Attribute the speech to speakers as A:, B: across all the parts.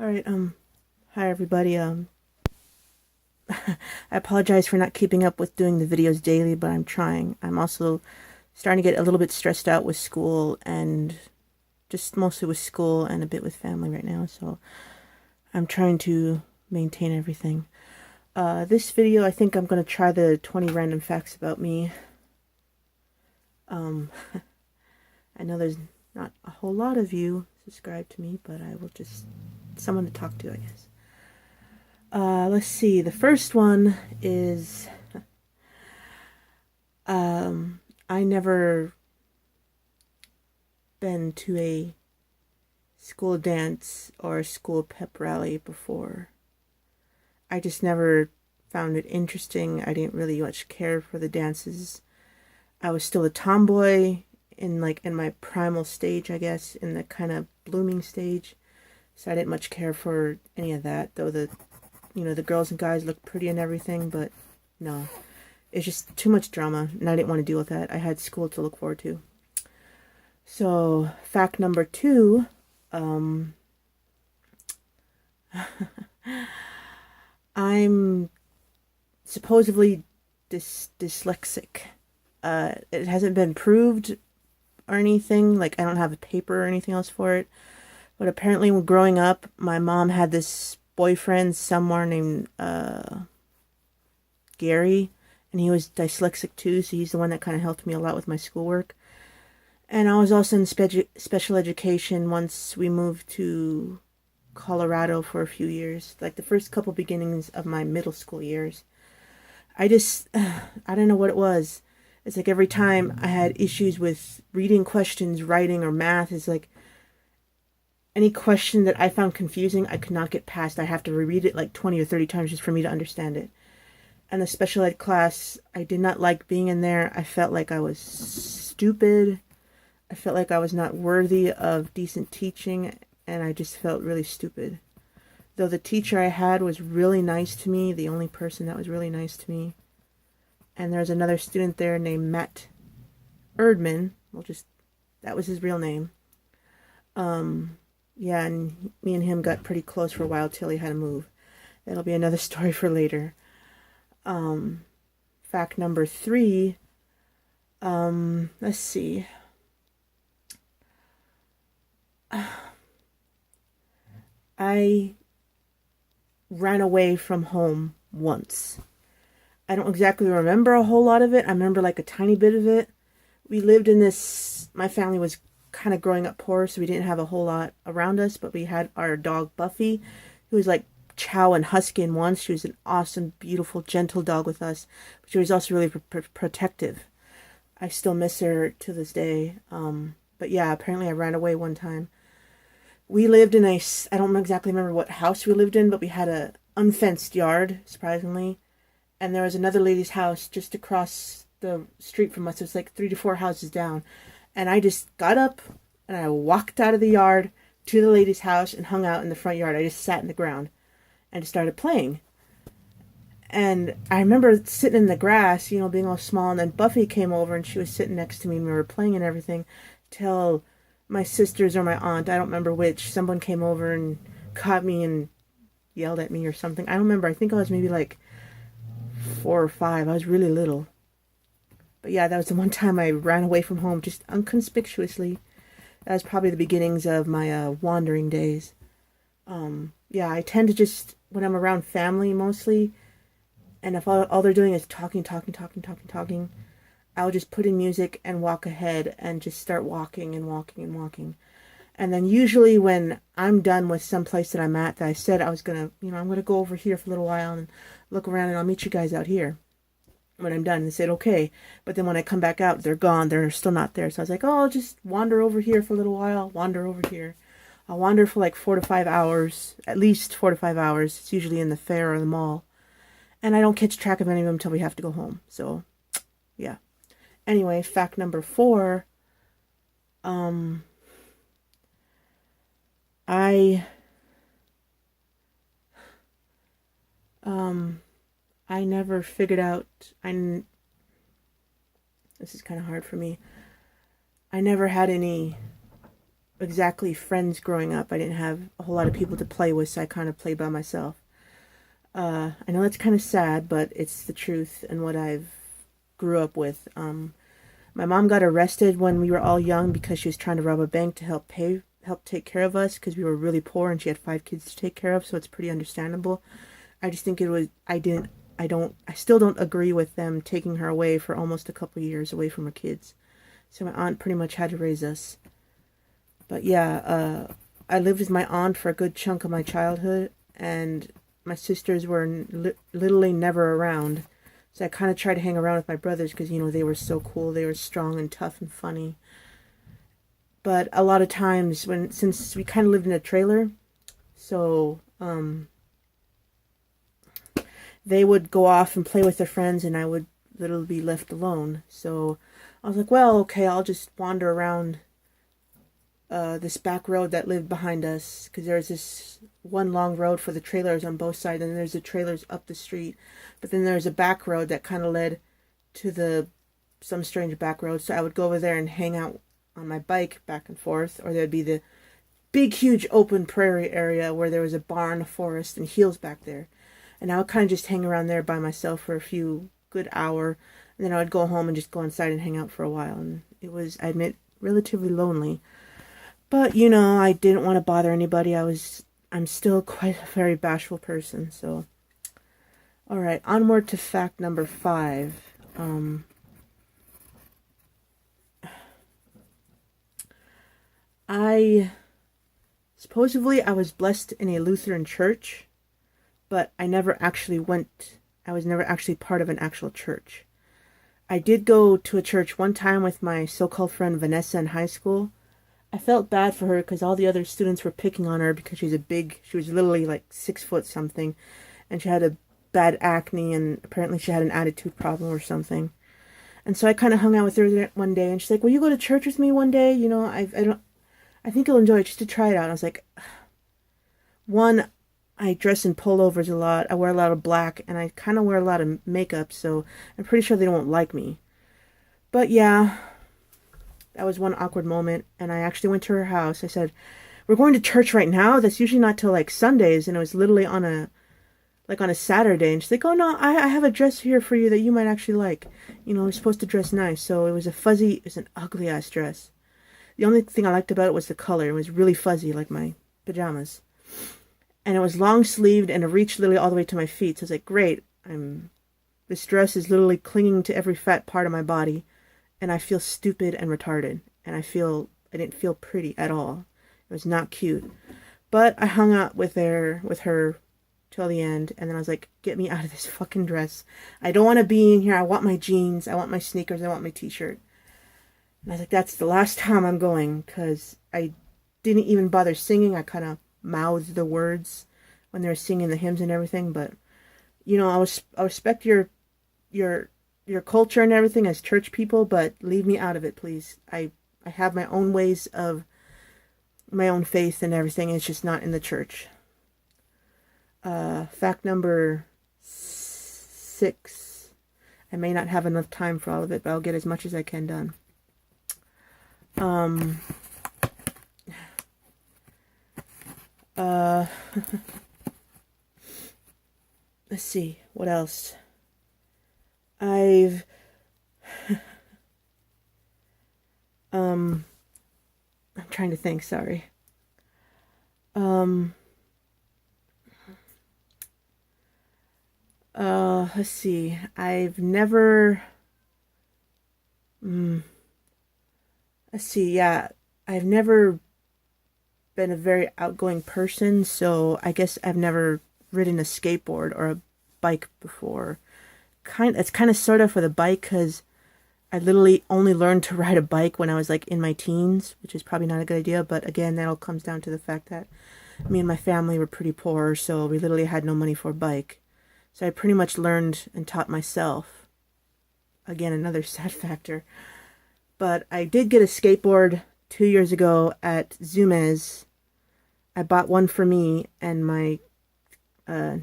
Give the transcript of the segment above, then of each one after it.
A: All right, hi everybody. I apologize for not keeping up with doing the videos daily, but I'm trying. I'm also starting to get a little bit stressed out with school and just mostly with school and a bit with family right now, so I'm trying to maintain everything. This video, I think I'm going to try the 20 random facts about me. I know there's not a whole lot of you subscribe to me, but I will just, someone to talk to, I guess. Let's see. The first one is, I never been to a school dance or a school pep rally before. I just never found it interesting. I didn't really much care for the dances. I was still a tomboy in my primal stage, I guess, in the kind of blooming stage. So I didn't much care for any of that, though the girls and guys looked pretty and everything, but no. It's just too much drama, and I didn't want to deal with that. I had school to look forward to. So, fact number 2, I'm supposedly dyslexic. It hasn't been proved or anything, like I don't have a paper or anything else for it, but apparently when growing up, my mom had this boyfriend somewhere named Gary, and he was dyslexic too, so he's the one that kind of helped me a lot with my schoolwork. And I was also in special education once we moved to Colorado for a few years, like the first couple beginnings of my middle school years. I don't know what it was. It's like every time I had issues with reading questions, writing, or math, it's like any question that I found confusing, I could not get past. I have to reread it like 20 or 30 times just for me to understand it. And the special ed class, I did not like being in there. I felt like I was stupid. I felt like I was not worthy of decent teaching, and I just felt really stupid. Though the teacher I had was really nice to me, the only person that was really nice to me. And there was another student there named Matt Erdman. That was his real name. Yeah, and me and him got pretty close for a while till he had to move. That'll be another story for later. Fact number 3, let's see. I ran away from home once. I don't exactly remember a whole lot of it. I remember like a tiny bit of it. We lived in my family was kind of growing up poor, so we didn't have a whole lot around us, but we had our dog Buffy, who was like chow and husky in one. She was an awesome, beautiful, gentle dog with us, but she was also really protective. I still miss her to this day. But yeah, apparently I ran away one time. We lived in I don't exactly remember what house we lived in, but we had a unfenced yard, surprisingly. And there was another lady's house just across the street from us. It was like 3 to 4 houses down. And I just got up and I walked out of the yard to the lady's house and hung out in the front yard. I just sat in the ground and started playing. And I remember sitting in the grass, being all small, and then Buffy came over and she was sitting next to me and we were playing and everything till my sisters or my aunt, I don't remember which, someone came over and caught me and yelled at me or something. I don't remember. I think I was maybe like 4 or 5. I was really little. But yeah, that was the one time I ran away from home just unconspicuously. That was probably the beginnings of my wandering days. Yeah, I tend to just, when I'm around family mostly, and if all they're doing is talking, I'll just put in music and walk ahead and just start walking and walking and walking. And then usually when I'm done with some place that I'm at, that I said I was going to, I'm going to go over here for a little while and look around and I'll meet you guys out here when I'm done. They said, okay. But then when I come back out, they're gone. They're still not there. So I was like, oh, I'll just wander over here for a little while, wander over here. I'll wander for like 4 to 5 hours, at least 4 to 5 hours. It's usually in the fair or the mall. And I don't catch track of any of them until we have to go home. So, yeah. Anyway, fact number 4, I never figured out, this is kind of hard for me. I never had any exactly friends growing up. I didn't have a whole lot of people to play with, so I kind of played by myself. I know that's kind of sad, but it's the truth and what I've grew up with. My mom got arrested when we were all young because she was trying to rob a bank to help take care of us because we were really poor and she had 5 kids to take care of, so it's pretty understandable. I just think it was, I still don't agree with them taking her away for almost a couple years away from her kids. So my aunt pretty much had to raise us. But yeah, I lived with my aunt for a good chunk of my childhood, and my sisters were literally never around. So I kind of tried to hang around with my brothers because, they were so cool. They were strong and tough and funny. But a lot of times since we kind of lived in a trailer, so they would go off and play with their friends and I would literally be left alone. So I was like, well, okay, I'll just wander around this back road that lived behind us, because there's this one long road for the trailers on both sides, and there's the trailers up the street, but then there's a back road that kind of led to some strange back road. So I would go over there and hang out on my bike back and forth, or there'd be the big huge open prairie area where there was a barn, a forest, and hills back there, and I would kind of just hang around there by myself for a few good hour, and then I would go home and just go inside and hang out for a while. And it was, I admit, relatively lonely. But, I didn't want to bother anybody. I'm still quite a very bashful person, so. All right, onward to fact number 5. Supposedly I was blessed in a Lutheran church, but I was never actually part of an actual church. I did go to a church one time with my so-called friend Vanessa in high school. I felt bad for her because all the other students were picking on her because she was literally like 6 foot something, and she had a bad acne, and apparently she had an attitude problem or something. And so I kind of hung out with her one day, and she's like, "Will you go to church with me one day? I think you'll enjoy it, just to try it out." And I was like, one, I dress in pullovers a lot. I wear a lot of black, and I kind of wear a lot of makeup, so I'm pretty sure they won't like me. But yeah, that was one awkward moment, and I actually went to her house. I said, "We're going to church right now? That's usually not till like Sundays," and it was literally on a Saturday. And she's like, "Oh no, I have a dress here for you that you might actually like. You're supposed to dress nice." So it was an ugly ass dress. The only thing I liked about it was the color. It was really fuzzy, like my pajamas. And it was long sleeved and it reached literally all the way to my feet. So I was like, great, this dress is literally clinging to every fat part of my body, and I feel stupid and retarded, and I didn't feel pretty at all. It was not cute. But I hung out with her till the end, and then I was like, get me out of this fucking dress. I don't want to be in here. I want my jeans, I want my sneakers, I want my t-shirt. And I was like, that's the last time I'm going, because I didn't even bother singing. I kind of mouthed the words when they were singing the hymns and everything, but I respect your culture and everything as church people, but leave me out of it, please. I have my own ways of my own faith and everything. It's just not in the church. Fact number 6. I may not have enough time for all of it, but I'll get as much as I can done. Let's see, what else? I'm trying to think, sorry. Let's see. I've never, let's see, yeah. I've never been a very outgoing person, so I guess I've never ridden a skateboard or a bike before. It's kind of sort of for the bike, because I literally only learned to ride a bike when I was like in my teens, which is probably not a good idea. But again, that all comes down to the fact that me and my family were pretty poor, so we literally had no money for a bike. So I pretty much learned and taught myself. Again, another sad factor. But I did get a skateboard 2 years ago at Zumez. I bought one for me, and my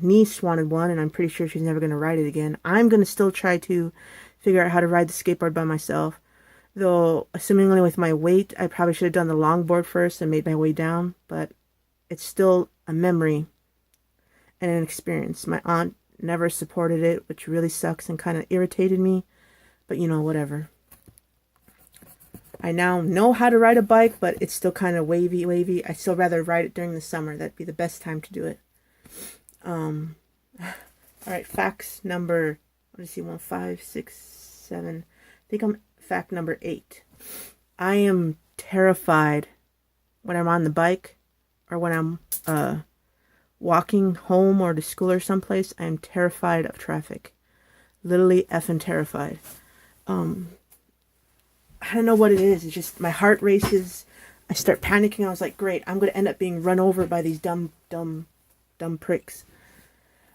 A: niece wanted one, and I'm pretty sure she's never going to ride it again. I'm going to still try to figure out how to ride the skateboard by myself. Though, assumingly with my weight, I probably should have done the longboard first and made my way down, but it's still a memory and an experience. My aunt never supported it, which really sucks and kind of irritated me, but you know, whatever. I now know how to ride a bike, but it's still kind of wavy. I still rather ride it during the summer. That'd be the best time to do it. All right, facts number, let me see, 1, 5, 6, 7. I think I'm fact number 8. I am terrified when I'm on the bike or when I'm walking home or to school or someplace. I am terrified of traffic. Literally effing terrified. I don't know what it is. It's just my heart races. I start panicking. I was like, great, I'm going to end up being run over by these dumb pricks.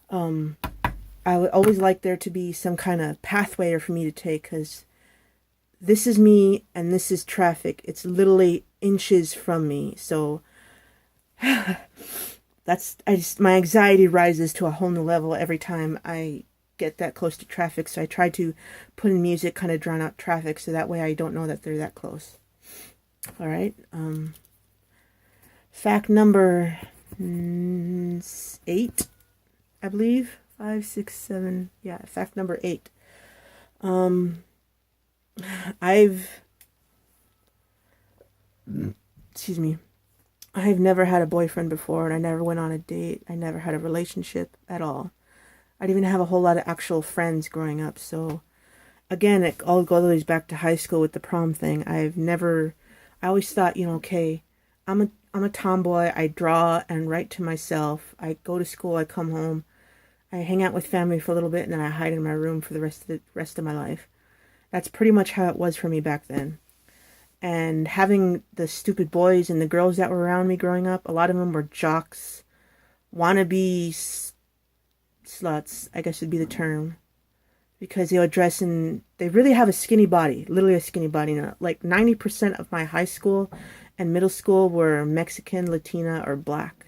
A: I would always like there to be some kind of pathway for me to take, because this is me and this is traffic. It's literally inches from me. So my anxiety rises to a whole new level every time I get that close to traffic. So I try to put in music, kind of drown out traffic, so that way I don't know that they're that close. All right. Fact number 8, I believe. 5, 6, 7. Yeah, fact number 8. Excuse me. I've never had a boyfriend before, and I never went on a date. I never had a relationship at all. I didn't even have a whole lot of actual friends growing up. So, again, it all goes back to high school with the prom thing. I always thought, okay, I'm a tomboy. I draw and write to myself. I go to school. I come home. I hang out with family for a little bit, and then I hide in my room for the rest of my life. That's pretty much how it was for me back then. And having the stupid boys and the girls that were around me growing up, a lot of them were jocks, wannabe sluts, I guess would be the term. Because they really have a skinny body, literally a skinny body. Like 90% of my high school and middle school were Mexican, Latina, or black.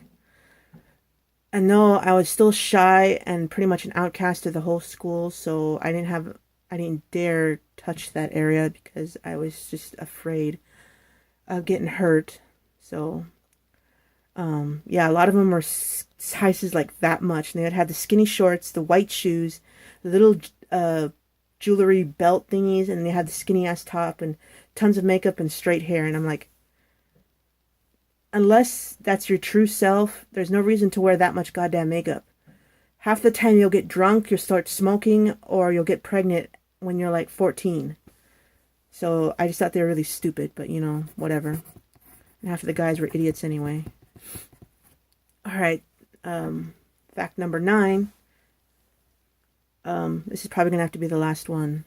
A: And no, I was still shy and pretty much an outcast of the whole school, so I didn't dare touch that area because I was just afraid of getting hurt. So, yeah, a lot of them were sizes like that much. And they would have the skinny shorts, the white shoes, the little jewelry belt thingies, and they had the skinny ass top and tons of makeup and straight hair. And I'm like, unless that's your true self, there's no reason to wear that much goddamn makeup. Half the time you'll get drunk, you'll start smoking, or you'll get pregnant when you're like 14. So I just thought they were really stupid, but whatever. And half of the guys were idiots anyway. All right, fact number 9. This is probably gonna have to be the last one.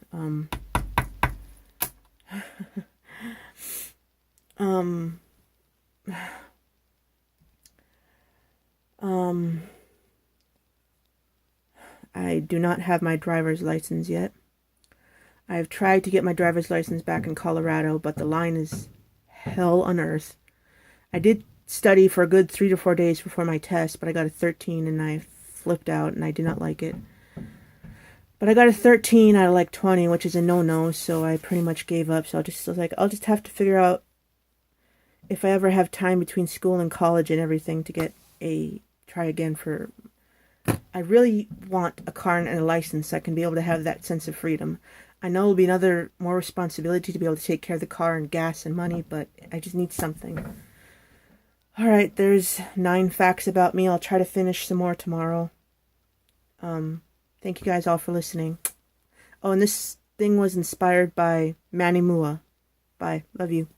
A: I do not have my driver's license yet. I've tried to get my driver's license back in Colorado, but the line is hell on earth. I did study for a good 3 to 4 days before my test, but I got a 13 and I flipped out and I did not like it. But I got a 13 out of like 20, which is a no-no, so I pretty much gave up. So I'll just have to figure out if I ever have time between school and college and everything to try again for... I really want a car and a license so I can be able to have that sense of freedom. I know it'll be more responsibility to be able to take care of the car and gas and money, but I just need something. All right, there's 9 facts about me. I'll try to finish some more tomorrow. Thank you guys all for listening. Oh, and this thing was inspired by Manny Mua. Bye. Love you.